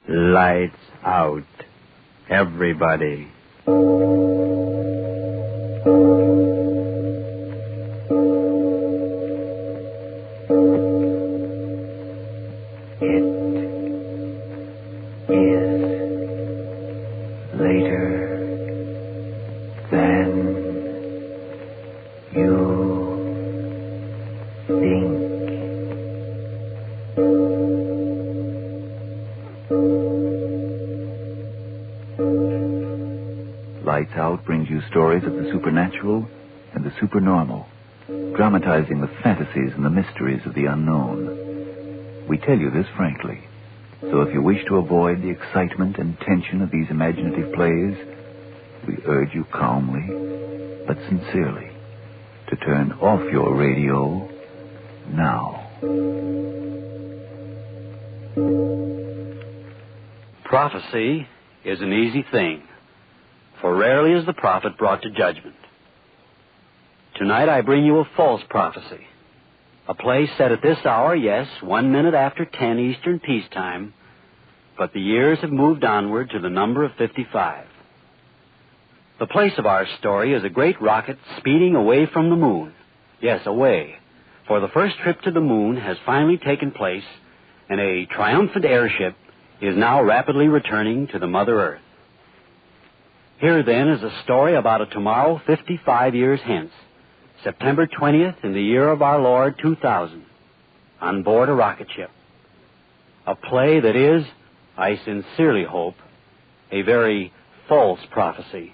Lights out, everybody. Lights Out brings you stories of the supernatural and the supernormal, dramatizing the fantasies and the mysteries of the unknown. We tell you this frankly, so if you wish to avoid the excitement and tension of these imaginative plays, we urge you calmly, but sincerely, to turn off your radio now. Prophecy is an easy thing, for rarely is the prophet brought to judgment. Tonight I bring you a false prophecy, a play set at this hour, yes, 1 minute after 10 Eastern Peacetime, but the years have moved onward to the number of 55. The place of our story is a great rocket speeding away from the moon. Yes, away, for the first trip to the moon has finally taken place, and a triumphant airship is now rapidly returning to the Mother Earth. Here, then, is a story about a tomorrow 55 years hence, September 20th in the year of our Lord 2000, on board a rocket ship. A play that is, I sincerely hope, a very false prophecy.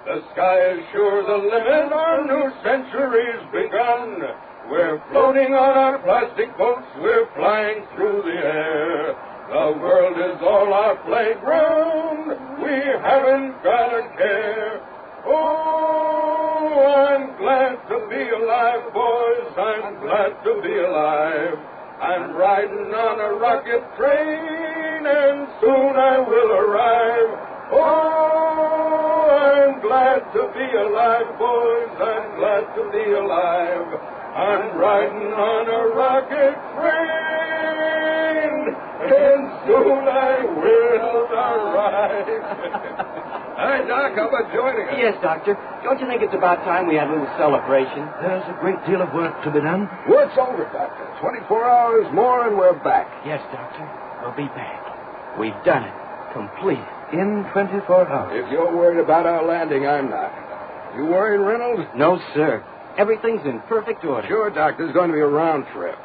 The sky is sure the limit, our new century's begun. We're floating on our plastic boats, we're flying through the air. The world is all our playground, we haven't got a care. Oh, I'm glad to be alive, boys, I'm glad to be alive. I'm riding on a rocket train, and soon I will arrive. Oh, I'm glad to be alive, boys, I'm glad to be alive. I'm riding on a rocket train, and soon I will arrive. Hi, Doc, how about joining us? Yes, Doctor. Don't you think it's about time we had a little celebration? There's a great deal of work to be done. Work's over, Doctor. 24 hours more and we're back. Yes, Doctor. We'll be back. We've done it. Complete. In 24 hours. If you're worried about our landing, I'm not. You worried, Reynolds? No, sir. Everything's in perfect order. Sure, Doctor. It's going to be a round trip.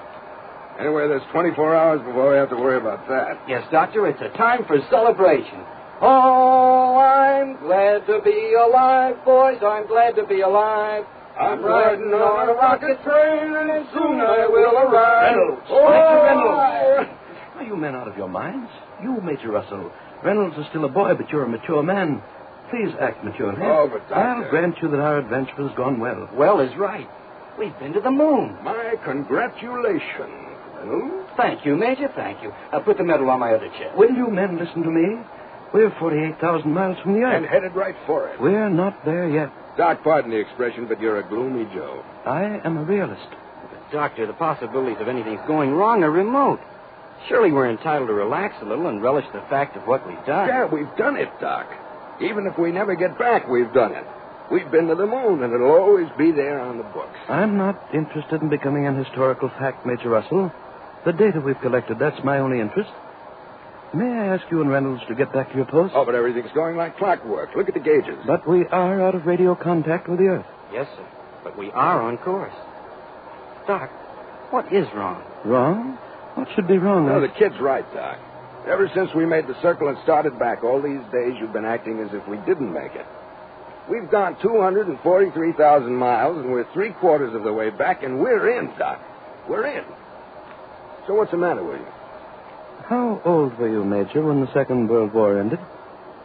Anyway, there's 24 hours before we have to worry about that. Yes, Doctor. It's a time for celebration. Oh, I'm glad to be alive, boys. I'm glad to be alive. I'm riding on a rocket train, and soon I will arrive. Reynolds. Oh, Major Reynolds. Are you men out of your minds? You, Major Russell. Reynolds is still a boy, but you're a mature man. Please act maturely. Oh, but Doctor... I'll grant you that our adventure has gone well. Well is right. We've been to the moon. My congratulations, Reynolds. Thank you, Major, thank you. I'll put the medal on my other chest. Will you men listen to me? We're 48,000 miles from the Earth. And headed right for it. We're not there yet. Doc, pardon the expression, but you're a gloomy Joe. I am a realist. But, Doctor, the possibilities of anything going wrong are remote. Surely we're entitled to relax a little and relish the fact of what we've done. Yeah, we've done it, Doc. Even if we never get back, we've done it. We've been to the moon, and it'll always be there on the books. I'm not interested in becoming an historical fact, Major Russell. The data we've collected, that's my only interest. May I ask you and Reynolds to get back to your post? Oh, but everything's going like clockwork. Look at the gauges. But we are out of radio contact with the Earth. Yes, sir. But we are on course. Doc, what is wrong? Wrong? What should be wrong? No, the kid's right, Doc. Ever since we made the circle and started back, all these days you've been acting as if we didn't make it. We've gone 243,000 miles, and we're three-quarters of the way back, and we're in, Doc. We're in. So what's the matter with you? How old were you, Major, when the Second World War ended?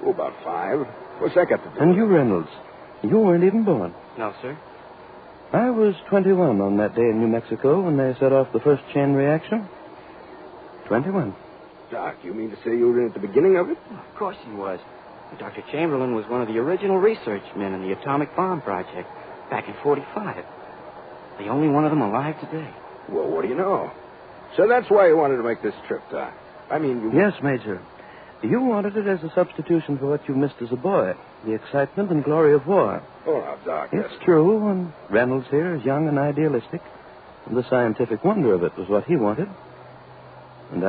Oh, about 5. What's that got to do And with you, it? Reynolds, you weren't even born. No, sir. I was 21 on that day in New Mexico when they set off the first chain reaction. 21. Doc, you mean to say you were in at the beginning of it? Of course he was. Dr. Chamberlain was one of the original research men in the atomic bomb project back in 45. The only one of them alive today. Well, what do you know? So that's why you wanted to make this trip, Doc. I mean, you... Yes, Major. You wanted it as a substitution for what you missed as a boy, the excitement and glory of war. Oh, now, Doc. It's true, and Reynolds here is young and idealistic, and the scientific wonder of it was what he wanted. And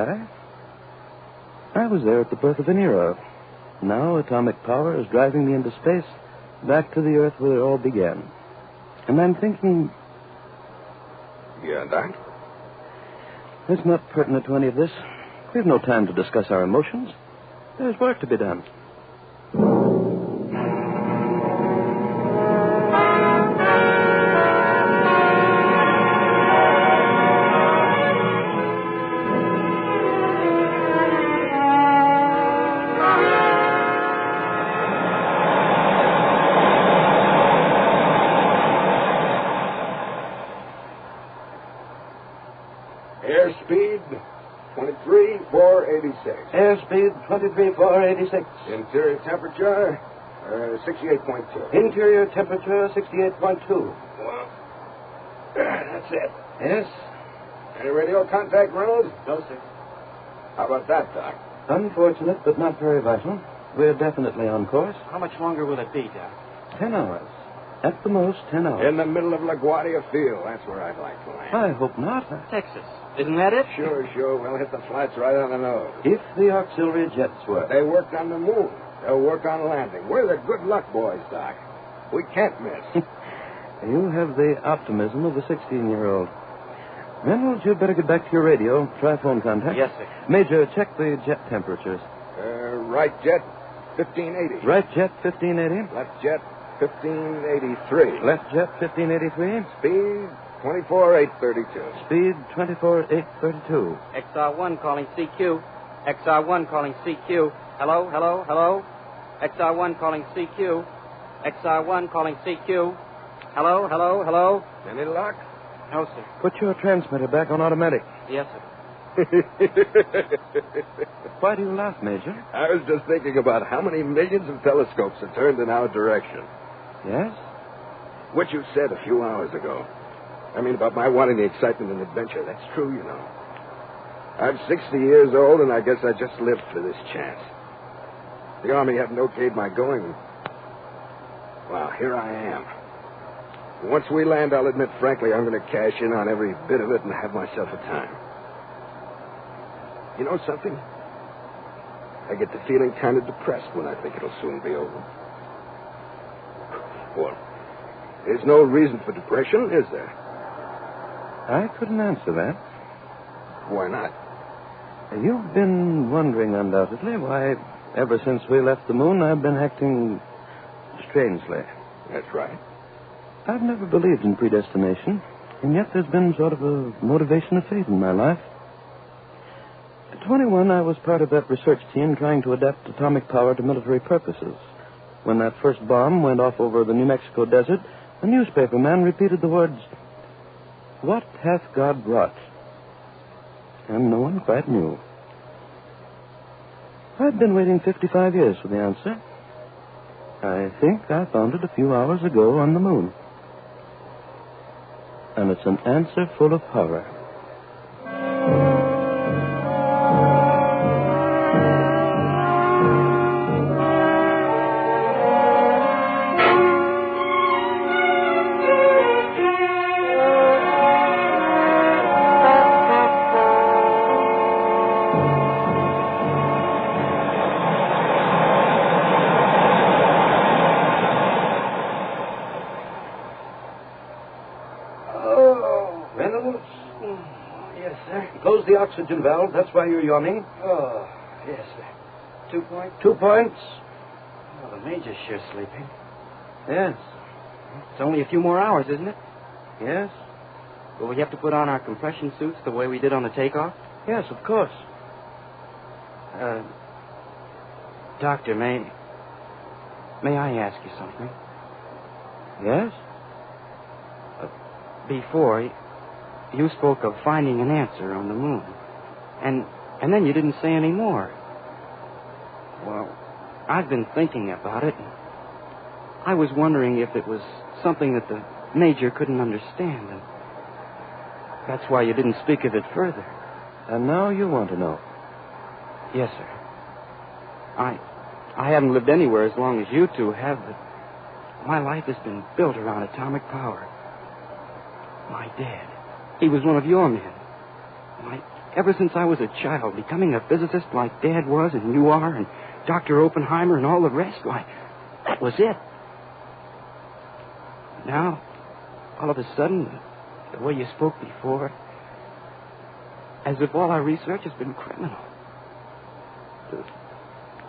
I was there at the birth of an era. Now atomic power is driving me into space, back to the Earth where it all began. And I'm thinking... Yeah, Doc? It's not pertinent to any of this. We have no time to discuss our emotions. There's work to be done. Airspeed, 23,486. Airspeed, 23,486. Interior temperature, 68.2. Interior temperature, 68.2. Well, that's it. Yes? Any radio contact, Reynolds? No, sir. How about that, Doc? Unfortunate, but not very vital. We're definitely on course. How much longer will it be, Doc? 10 hours. At the most, 10 hours. In the middle of LaGuardia Field. That's where I'd like to land. I hope not. Texas. Isn't that it? Sure. We'll hit the flats right on the nose. If the auxiliary jets work. They worked on the moon. They'll work on landing. We're the good luck boys, Doc. We can't miss. You have the optimism of a 16-year-old. Reynolds, you'd better get back to your radio. Try phone contact. Yes, sir. Major, check the jet temperatures. Right jet, 1580. Right jet, 1580. Left jet, 1583. Left jet, 1583. Speed, 24,832. Speed, 24,832. XR1 calling CQ. XR1 calling CQ. Hello? XR1 calling CQ. XR1 calling CQ. Hello? Any luck? No, sir. Put your transmitter back on automatic. Yes, sir. Why do you laugh, Major? I was just thinking about how many millions of telescopes are turned in our direction. Yes? What you said a few hours ago. I mean, about my wanting the excitement and adventure. That's true, you know. I'm 60 years old, and I guess I just lived for this chance. The Army hadn't okayed my going. Well, here I am. Once we land, I'll admit frankly I'm going to cash in on every bit of it and have myself a time. You know something? I get the feeling kind of depressed when I think it'll soon be over. Well, there's no reason for depression, is there? I couldn't answer that. Why not? You've been wondering, undoubtedly, why, ever since we left the moon, I've been acting strangely. That's right. I've never believed in predestination, and yet there's been sort of a motivation of fate in my life. At 21, I was part of that research team trying to adapt atomic power to military purposes. When that first bomb went off over the New Mexico desert, a newspaper man repeated the words, "What hath God wrought?" And no one quite knew. I've been waiting 55 years for the answer. I think I found it a few hours ago on the moon. And it's an answer full of horror. Close the oxygen valve. That's why you're yawning. Oh, yes, sir. 2 points? 2 points. Oh, the Major's sure sleeping. Yes. It's only a few more hours, isn't it? Yes. Will we have to put on our compression suits the way we did on the takeoff? Yes, of course. Doctor, may I ask you something? Yes? Before, you spoke of finding an answer on the moon. And then you didn't say any more. Well, I've been thinking about it. And I was wondering if it was something that the Major couldn't understand. And that's why you didn't speak of it further. And now you want to know. Yes, sir. I haven't lived anywhere as long as you two have, but my life has been built around atomic power. My dad, he was one of your men. Ever since I was a child, becoming a physicist like Dad was and you are and Dr. Oppenheimer and all the rest, that was it. Now, all of a sudden, the way you spoke before, as if all our research has been criminal.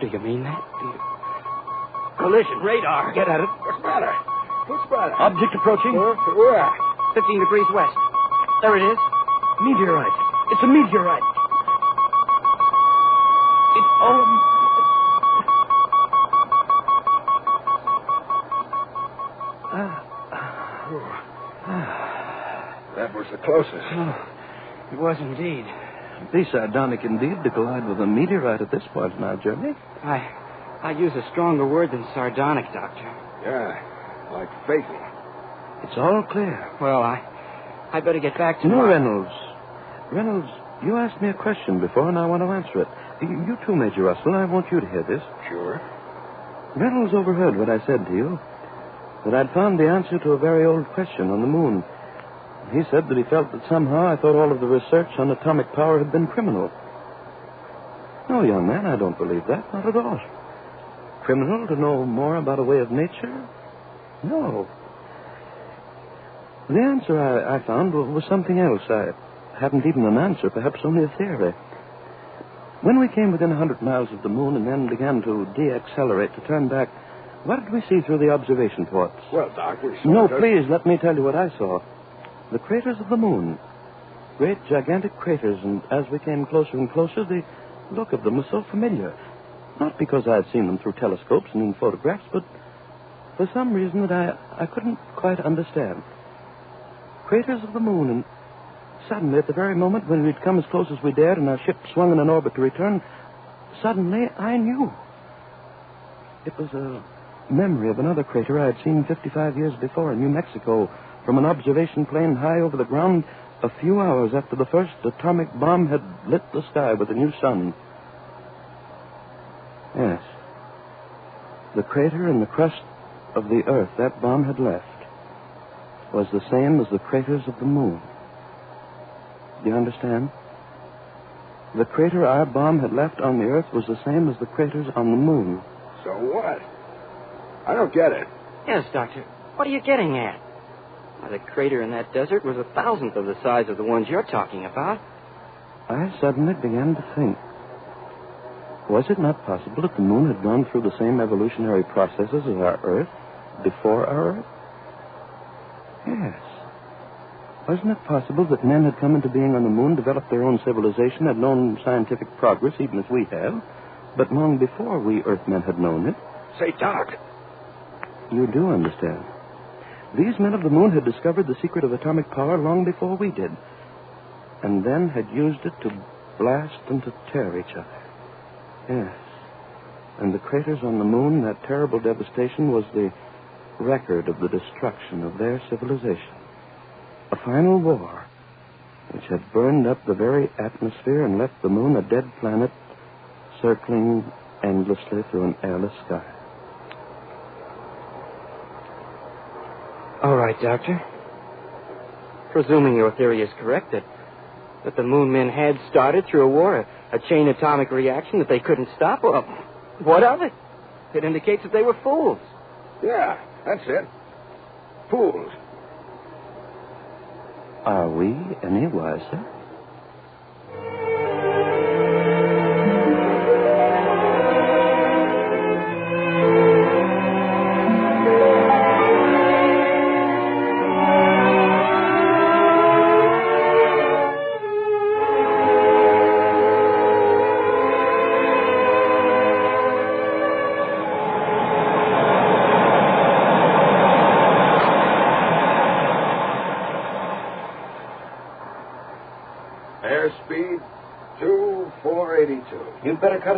Do you mean that? Collision, radar. Get at it. What's the matter? What's the matter? Object approaching. Where? 15 degrees west. There it is. Meteorite. It's a meteorite. That was the closest. Oh, it was indeed. Be sardonic indeed to collide with a meteorite at this point in our journey. I use a stronger word than sardonic, Doctor. Yeah, like fatal. It's all clear. Well, I better get back to No, my... Reynolds. Reynolds, you asked me a question before, and I want to answer it. You too, Major Russell. I want you to hear this. Sure. Reynolds overheard what I said to you, that I'd found the answer to a very old question on the moon. He said that he felt that somehow I thought all of the research on atomic power had been criminal. No, young man, I don't believe that. Not at all. Criminal to know more about a way of nature? No. The answer I found was something else. I hadn't even an answer, perhaps only a theory. When we came within 100 miles of the moon and then began to deaccelerate, to turn back, what did we see through the observation ports? Well, Doc, we saw... No, please, let me tell you what I saw. The craters of the moon. Great, gigantic craters, and as we came closer and closer, the look of them was so familiar. Not because I had seen them through telescopes and in photographs, but for some reason that I couldn't quite understand. Craters of the moon, and suddenly, at the very moment when we'd come as close as we dared and our ship swung in an orbit to return, suddenly I knew. It was a memory of another crater I had seen 55 years before in New Mexico from an observation plane high over the ground a few hours after the first atomic bomb had lit the sky with a new sun. Yes. The crater in the crust of the Earth that bomb had left was the same as the craters of the moon. Do you understand? The crater our bomb had left on the Earth was the same as the craters on the moon. So what? I don't get it. Yes, Doctor. What are you getting at? Why, the crater in that desert was 1,000th of the size of the ones you're talking about. I suddenly began to think. Was it not possible that the moon had gone through the same evolutionary processes as our Earth before our Earth? Yes. Wasn't it possible that men had come into being on the moon, developed their own civilization, had known scientific progress, even as we have, but long before we Earthmen had known it? Say, Doc. You do understand. These men of the moon had discovered the secret of atomic power long before we did, and then had used it to blast and to tear each other. Yes. And the craters on the moon, that terrible devastation, was the record of the destruction of their civilization. A final war which had burned up the very atmosphere and left the moon a dead planet circling endlessly through an airless sky. All right, Doctor. Presuming your theory is correct that the moon men had started through a war, a chain atomic reaction that they couldn't stop, well, what of it? It indicates that they were fools. Yeah, that's it. Fools. Are we any wiser?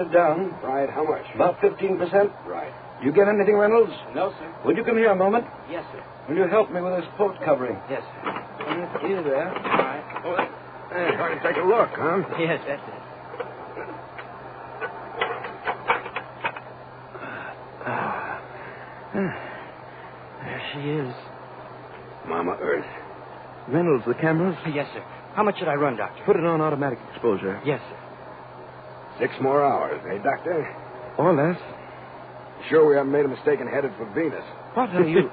it down. Right, how much? About 15%. Right. You get anything, Reynolds? No, sir. Would you come here a moment? Yes, sir. Will you help me with this boat covering? Yes, sir. Here, there. All right. Hey, trying to take a look, huh? Yes, that's it. There she is. Mama Earth. Reynolds, the cameras? Yes, sir. How much should I run, Doctor? Put it on automatic exposure. Yes, sir. 6 more hours, eh, Doctor? Or less. Sure we haven't made a mistake and headed for Venus. What are you...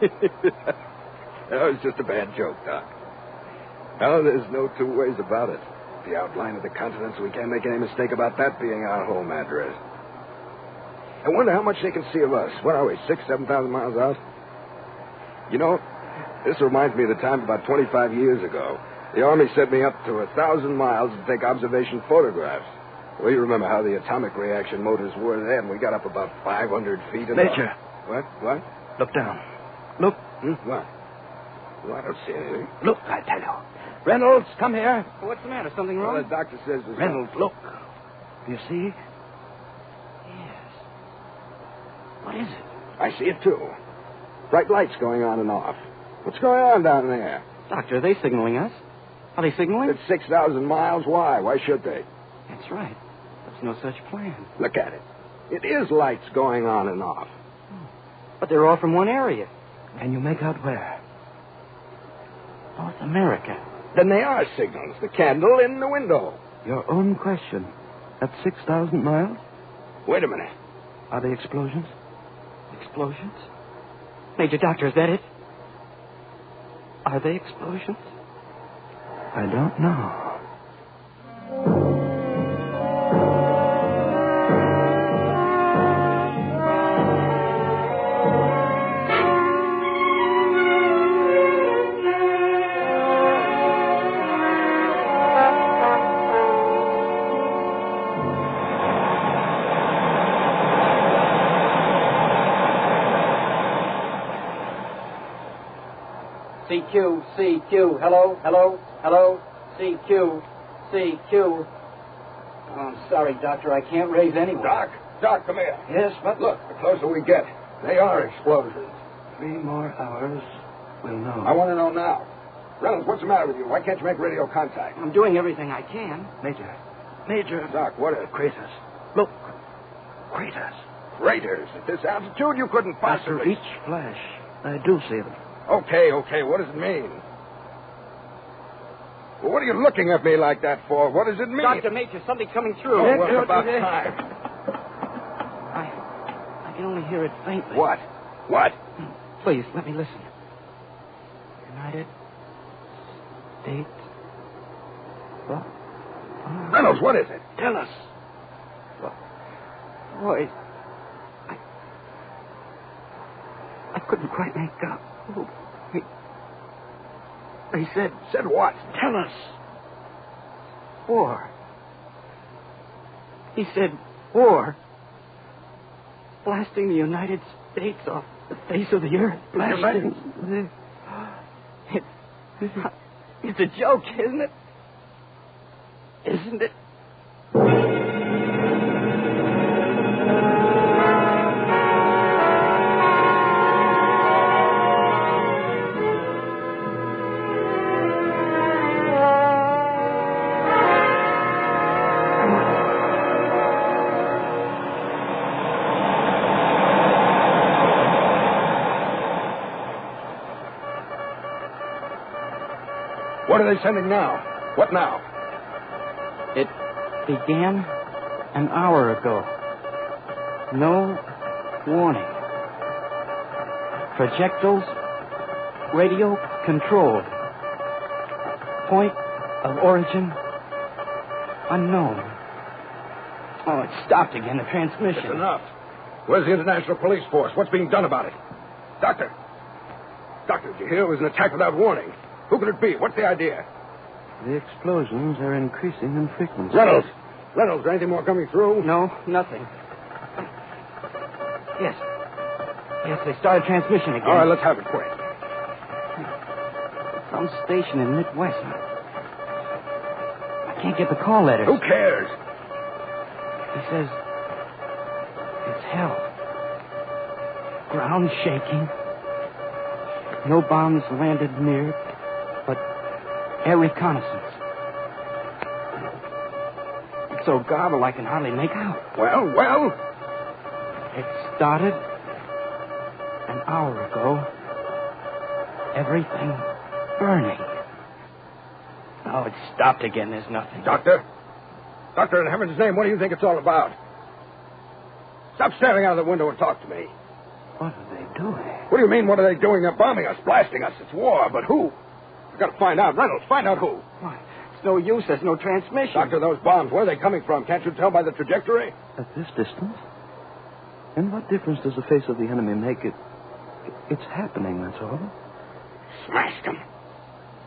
That was just a bad joke, Doc. No, there's no two ways about it. The outline of the continents, we can't make any mistake about that being our home address. I wonder how much they can see of us. What are we, 6,000, 7,000 miles out? You know, this reminds me of the time about 25 years ago. The Army sent me up to 1,000 miles to take observation photographs. Well, you remember how the atomic reaction motors were then. We got up about 500 feet. And Major. What? Look down. Look. What? Well, I don't see anything. Look, I tell you. Reynolds, come here. What's the matter? Something Well, wrong? the doctor says there's... Reynolds, look. Do you see? Yes. What is it? I see it, too. Bright lights going on and off. What's going on down there? Doctor, are they signaling us? Are they signaling? It's 6,000 miles. Why? Why should they? That's right. There's no such plan. Look at it. It is lights going on and off. But they're all from one area. Can you make out where? North America. Then they are signals. The candle in the window. Your own question. At 6,000 miles? Wait a minute. Are they explosions? Explosions? Major Doctor, is that it? Are they explosions? I don't know. CQ, CQ, hello, hello, hello, CQ, CQ. Oh, I'm sorry, Doctor, I can't raise anyone. Doc, come here. Yes, but Look, the closer we get, they are explosions. 3 more hours, we'll know. I want to know now. Reynolds, what's the matter with you? Why can't you make radio contact? I'm doing everything I can. Major. Doc, what is... Craters. Look. Craters. Craters. At this altitude, you couldn't After possibly... each flash, I do see them. Okay. What does it mean? Well, what are you looking at me like that for? What does it mean? Dr. Major, something coming through. Oh, well, it's about time. I can only hear it faintly. What? Please, let me listen. United States. What? Reynolds, what is it? Tell us. Boy, I couldn't quite make out. Oh, he said... Said what? Tell us. War. He said war. Blasting the United States off the face of the earth. Blasting. It's a joke, isn't it? Isn't it? What are they sending now? What now? It began an hour ago. No warning. Projectiles radio controlled. Point of origin unknown. Oh, it stopped again, the transmission. It's enough. Where's the International Police Force? What's being done about it? Doctor, did you hear it was an attack without warning? Who could it be? What's the idea? The explosions are increasing in frequency. Reynolds, is there anything more coming through? No, nothing. Yes, they started transmission again. All right, let's have it quick. Some station in Midwest. I can't get the call letters. Who cares? He says It's hell. Ground shaking. No bombs landed near, but air reconnaissance. It's so garbled I can hardly make out. Well? It started an hour ago. Everything burning. Now it's stopped again. There's nothing. Doctor, in heaven's name, what do you think it's all about? Stop staring out of the window and talk to me. What are they doing? What do you mean, what are they doing? They're bombing us, blasting us. It's war, but who? We've got to find out. Reynolds, find out who. What? It's no use. There's no transmission. Doctor, those bombs, where are they coming from? Can't you tell by the trajectory? At this distance? And what difference does the face of the enemy make? It's happening, that's all. Smashed them.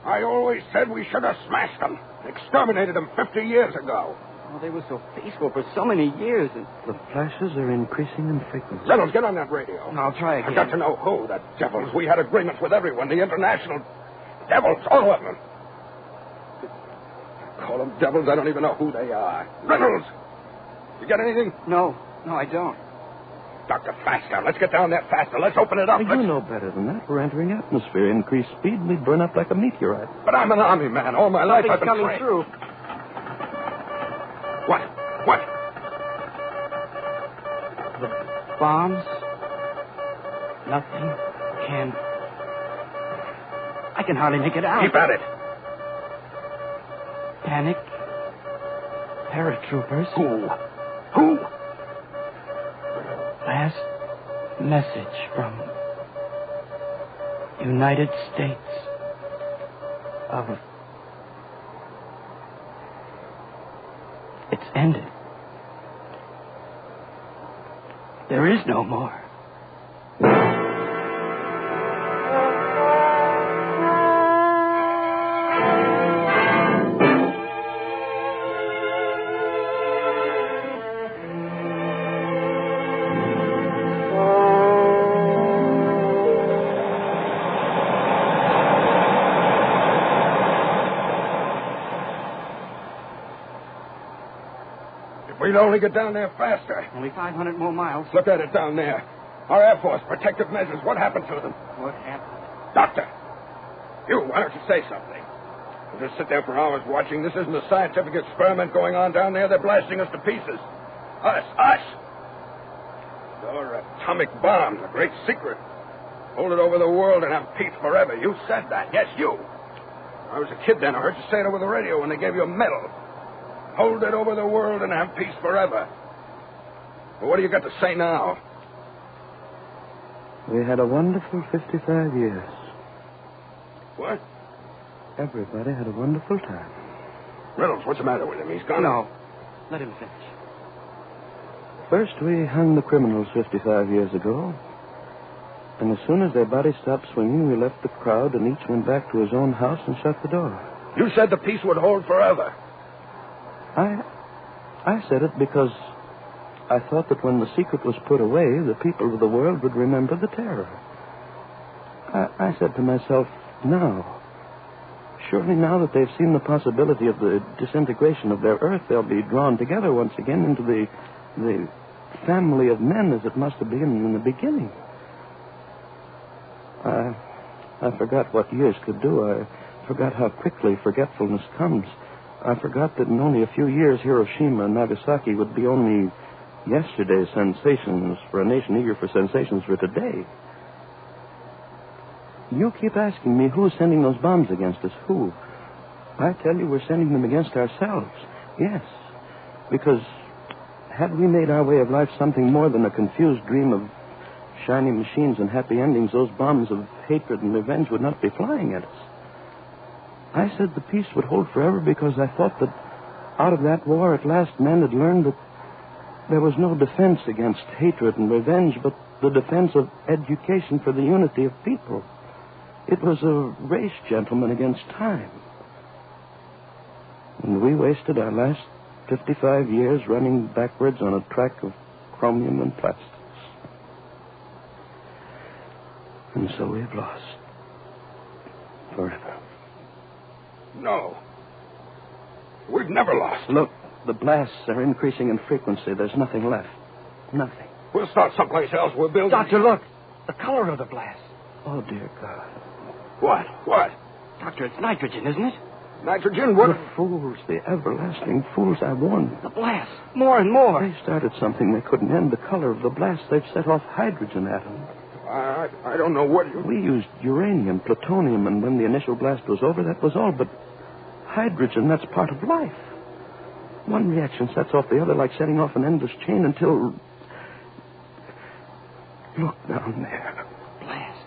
I always said we should have smashed them. Exterminated them 50 years ago. Oh, they were so peaceful for so many years. And The flashes are increasing in frequency. Reynolds, get on that radio. I'll try again. I've got to know who. The devils. We had agreements with everyone. The international devils, all of them. Call them devils. I don't even know who they are. Reynolds! You get anything? No, I don't. Dr. Faster, let's get down there faster. Let's open it up. You know better than that. We're entering atmosphere. Increased speed, we'd burn up like a meteorite. But I'm an army man. All my life I've been coming trained. through. What? The bombs. Nothing can. I can hardly make it out. Keep at it. Panic. Paratroopers. Who? Last message from United States of... It's ended. There is no more. We'd only get down there faster. Only 500 more miles. Look at it down there. Our Air Force, protective measures. What happened to them? What happened? Doctor, why don't you say something? We'll just sit there for hours watching. This isn't a scientific experiment going on down there. They're blasting us to pieces. Us! Your atomic bomb, the great secret. Hold it over the world and have peace forever. You said that. Yes, you. I was a kid then. I heard you say it over the radio when they gave you a medal. Hold it over the world and have peace forever. Well, what do you got to say now? We had a wonderful 55 years. What? Everybody had a wonderful time. Reynolds, what's the matter with him? He's gone. No. Let him finish. First, we hung the criminals 55 years ago. And as soon as their bodies stopped swinging, we left the crowd and each went back to his own house and shut the door. You said the peace would hold forever. I said it because I thought that when the secret was put away, the people of the world would remember the terror. I said to myself, surely now that they've seen the possibility of the disintegration of their Earth, they'll be drawn together once again into the family of men as it must have been in the beginning. I forgot what years could do. I forgot how quickly forgetfulness comes. I forgot that in only a few years, Hiroshima and Nagasaki would be only yesterday's sensations for a nation eager for sensations for today. You keep asking me who's sending those bombs against us. Who? I tell you, we're sending them against ourselves. Yes. Because had we made our way of life something more than a confused dream of shiny machines and happy endings, those bombs of hatred and revenge would not be flying at us. I said the peace would hold forever because I thought that out of that war at last men had learned that there was no defense against hatred and revenge, but the defense of education for the unity of people. It was a race, gentlemen, against time. And we wasted our last 55 years running backwards on a track of chromium and plastics. And so we've lost. Forever. No. We've never lost. Look, the blasts are increasing in frequency. There's nothing left. Nothing. We'll start someplace else. We'll build... Doctor, look. The color of the blast. Oh, dear God. What? What? Doctor, it's nitrogen, isn't it? Nitrogen? What? The fools, the everlasting fools, I warned. The blast. More and more. They started something they couldn't end. The color of the blast, they've set off hydrogen atoms. I don't know what you... We used uranium, plutonium, and when the initial blast was over, that was all. But hydrogen, that's part of life. One reaction sets off the other like setting off an endless chain until... Look down there. Blast.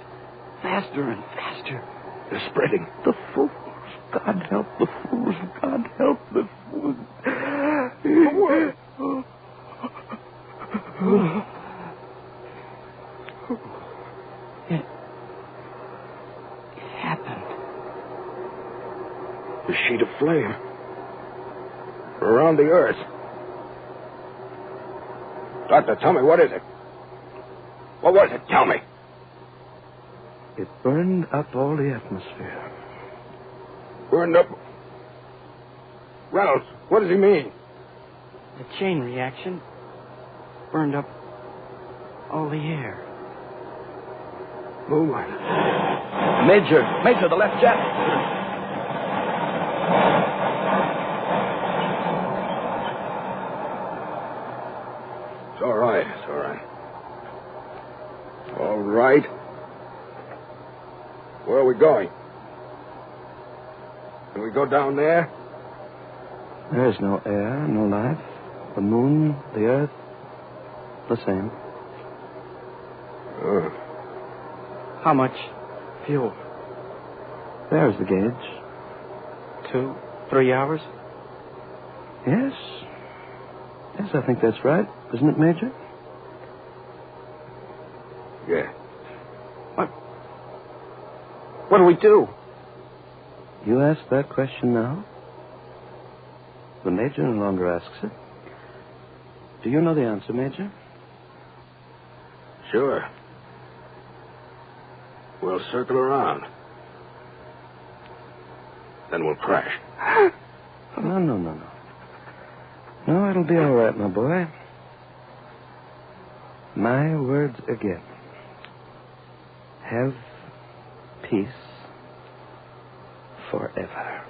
Faster and faster. They're spreading. The fools. God help the fools. God help the fools. It happened. The sheet of flame. Around the earth. Doctor, tell me, what is it? What was it? Tell me. It burned up all the atmosphere. Burned up. Reynolds, what does he mean? The chain reaction burned up all the air. Move. Major, the left jet. It's all right. It's all right. All right. Where are we going? Can we go down there? There's no air, no life. The moon, the earth, the same. How much fuel? There's the gauge. 2, 3 hours? Yes. Yes, I think that's right. Isn't it, Major? Yeah. What do we do? You ask that question now? The Major no longer asks it. Do you know the answer, Major? Sure. We'll circle around. Then we'll crash. No. No, it'll be all right, my boy. My words again. Have peace forever.